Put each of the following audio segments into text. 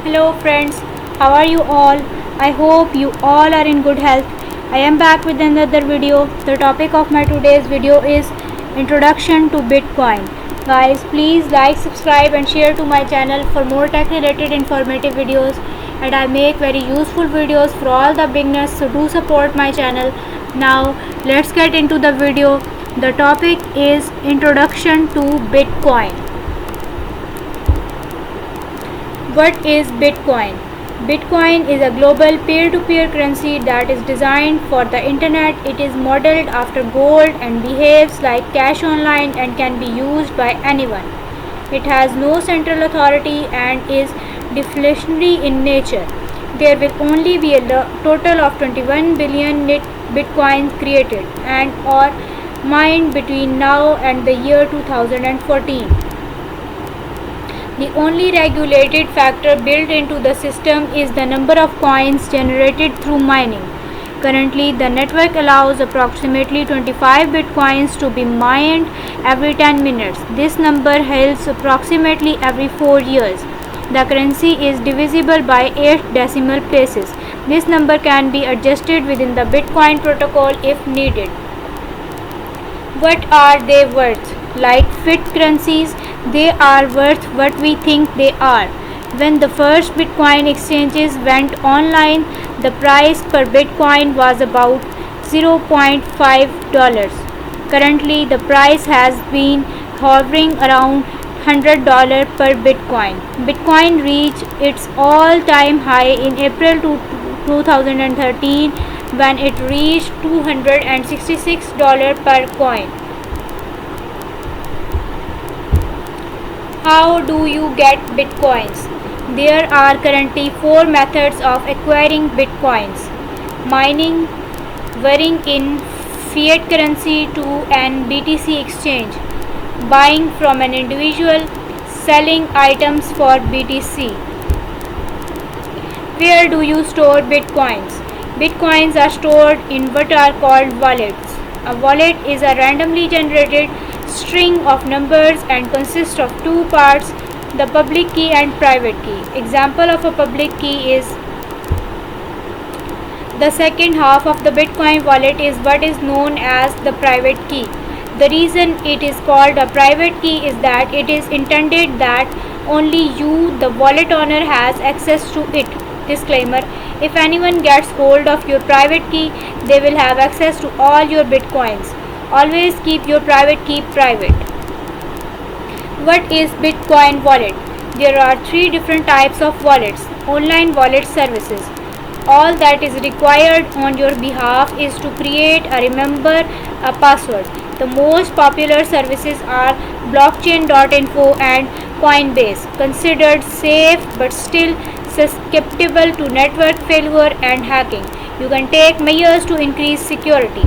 Hello friends, how are you all? I hope you all are in good health. I am back with another video. The topic of my today's video is Introduction to Bitcoin. Guys, please like, subscribe and share to my channel for more tech related informative videos, and I make very useful videos for all the beginners, so do support my channel. Now let's get into the video. The topic is Introduction to Bitcoin. What is Bitcoin? Bitcoin is a global peer-to-peer currency that is designed for the internet. It is modeled after gold and behaves like cash online and can be used by anyone. It has no central authority and is deflationary in nature. There will only be a total of 21 billion Bitcoins created and or mined between now and the year 2014. The only regulated factor built into the system is the number of coins generated through mining. Currently, the network allows approximately 25 bitcoins to be mined every 10 minutes. This number halves approximately every 4 years. The currency is divisible by 8 decimal places. This number can be adjusted within the Bitcoin protocol if needed. What are they worth? Like fiat currencies, they are worth what we think they are. When the first Bitcoin exchanges went online, the price per Bitcoin was about $0.5. Currently, the price has been hovering around $100 per Bitcoin. Bitcoin reached its all-time high in April 2013 when it reached $266 per coin. How do you get bitcoins? There are currently 4 methods of acquiring bitcoins: mining, wiring in fiat currency to an BTC exchange, buying from an individual, selling items for BTC. Where do you store bitcoins? Bitcoins are stored in what are called wallets. A wallet is a randomly generated string of numbers and consists of 2 parts, the public key and private key. Example of a public key is the second half of the Bitcoin wallet is what is known as the private key. The reason it is called a private key is that it is intended that only you, the wallet owner, has access to it. Disclaimer: if anyone gets hold of your private key, they will have access to all your bitcoins. Always keep your private key private. What is Bitcoin wallet? There are 3 different types of wallets. Online wallet services. All that is required on your behalf is to create or remember a password. The most popular services are blockchain.info and Coinbase, considered safe but still susceptible to network failure and hacking. You can take measures to increase security.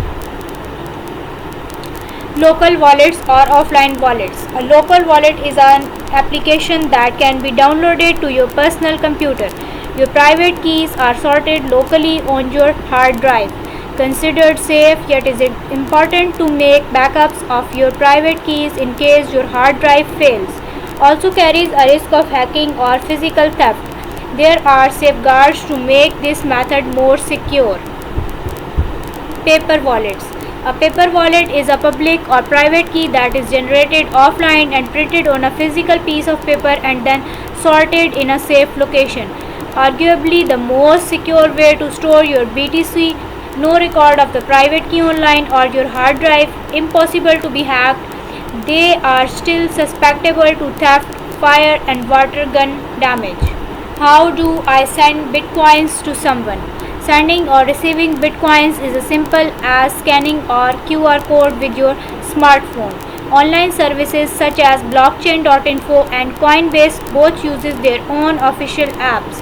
Local wallets or offline wallets. A local wallet is an application that can be downloaded to your personal computer. Your private keys are sorted locally on your hard drive. Considered safe, yet is it important to make backups of your private keys in case your hard drive fails. Also carries a risk of hacking or physical theft. There are safeguards to make this method more secure. Paper wallets. A paper wallet is a public or private key that is generated offline and printed on a physical piece of paper and then sorted in a safe location. Arguably the most secure way to store your BTC. No record of the private key online or your hard drive. Impossible to be hacked. They are still susceptible to theft, fire and water gun damage. How do I send bitcoins to someone? Sending or receiving bitcoins is as simple as scanning or QR code with your smartphone. Online services such as blockchain.info and Coinbase both uses their own official apps.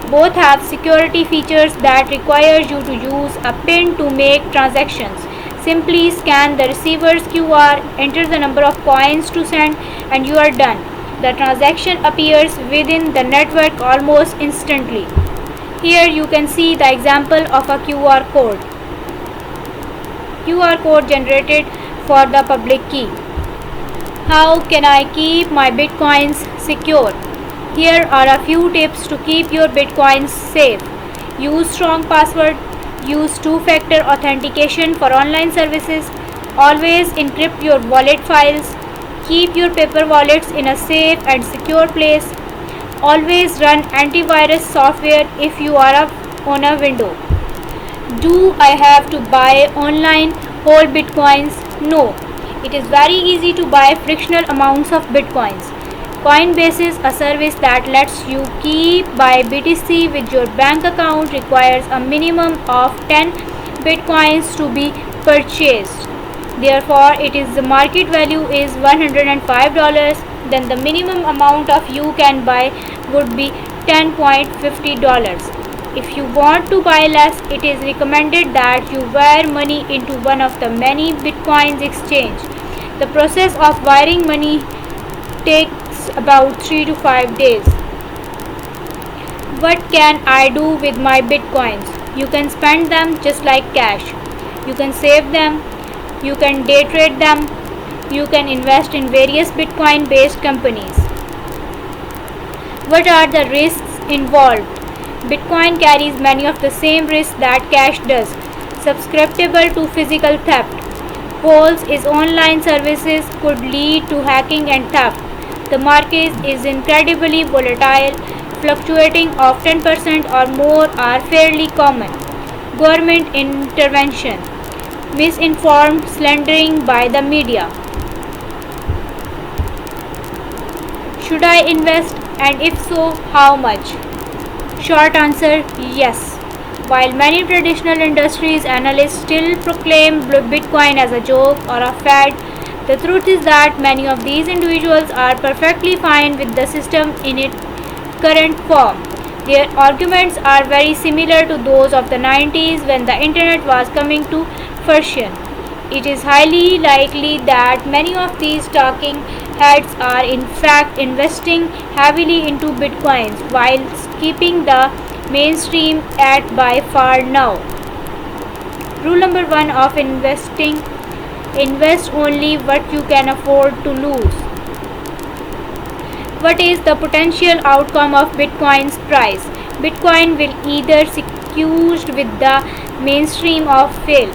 Both have security features that require you to use a PIN to make transactions. Simply scan the receiver's QR, enter the number of coins to send, and you are done. The transaction appears within the network almost instantly. Here you can see the example of a QR code. QR code generated for the public key. How can I keep my bitcoins secure? Here are a few tips to keep your bitcoins safe. Use strong password. Use two-factor authentication for online services. Always encrypt your wallet files. Keep your paper wallets in a safe and secure place. Always run antivirus software if you are on a window. Do I have to buy online whole bitcoins? No. It is very easy to buy fractional amounts of bitcoins. Coinbase is a service that lets you buy BTC with your bank account, requires a minimum of 10 bitcoins to be purchased. Therefore, the market value is $105. Then the minimum amount of you can buy would be $10.50. If you want to buy less, it is recommended that you wire money into one of the many bitcoins exchange. The process of wiring money takes about 3 to 5 days. What can I do with my bitcoins? You can spend them just like cash. You can save them. You can day trade them. You can invest in various bitcoin based companies. What are the risks involved? Bitcoin carries many of the same risks that cash does. Susceptible to physical theft. Holes in online services could lead to hacking and theft. The market is incredibly volatile. Fluctuating of 10% or more are fairly common. Government intervention. Misinformed slandering by the media. Should I invest, and if so, how much? Short answer, yes. While many traditional industries analysts still proclaim Bitcoin as a joke or a fad, the truth is that many of these individuals are perfectly fine with the system in its current form. Their arguments are very similar to those of the 90s when the internet was coming to fruition. It is highly likely that many of these talking heads are in fact investing heavily into bitcoins while keeping the mainstream at by far now. Rule number 1 of investing: invest only what you can afford to lose. What is the potential outcome of Bitcoin's price? Bitcoin will either succeed with the mainstream or fail.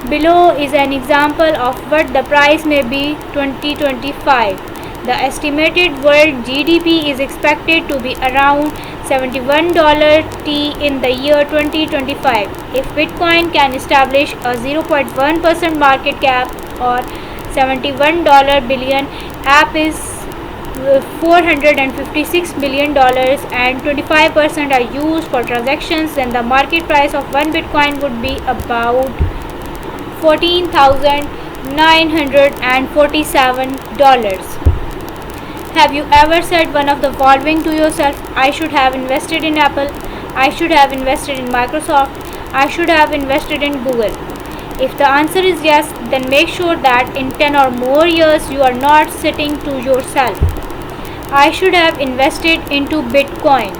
Below is an example of what the price may be 2025. The estimated world GDP is expected to be around $71 in the year 2025. If Bitcoin can establish a 0.1% market cap or $71 billion, app is $456 million and 25% are used for transactions, then the market price of one Bitcoin would be about $14,947. Have you ever said one of the following to yourself: I should have invested in Apple, I should have invested in Microsoft, I should have invested in Google? If the answer is yes, then make sure that in 10 or more years you are not saying to yourself, I should have invested into Bitcoin.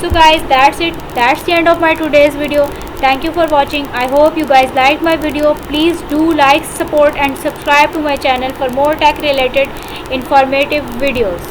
So guys, that's it. That's the end of my today's video. Thank you for watching. I hope you guys liked my video. Please do like, support and subscribe to my channel for more tech related informative videos.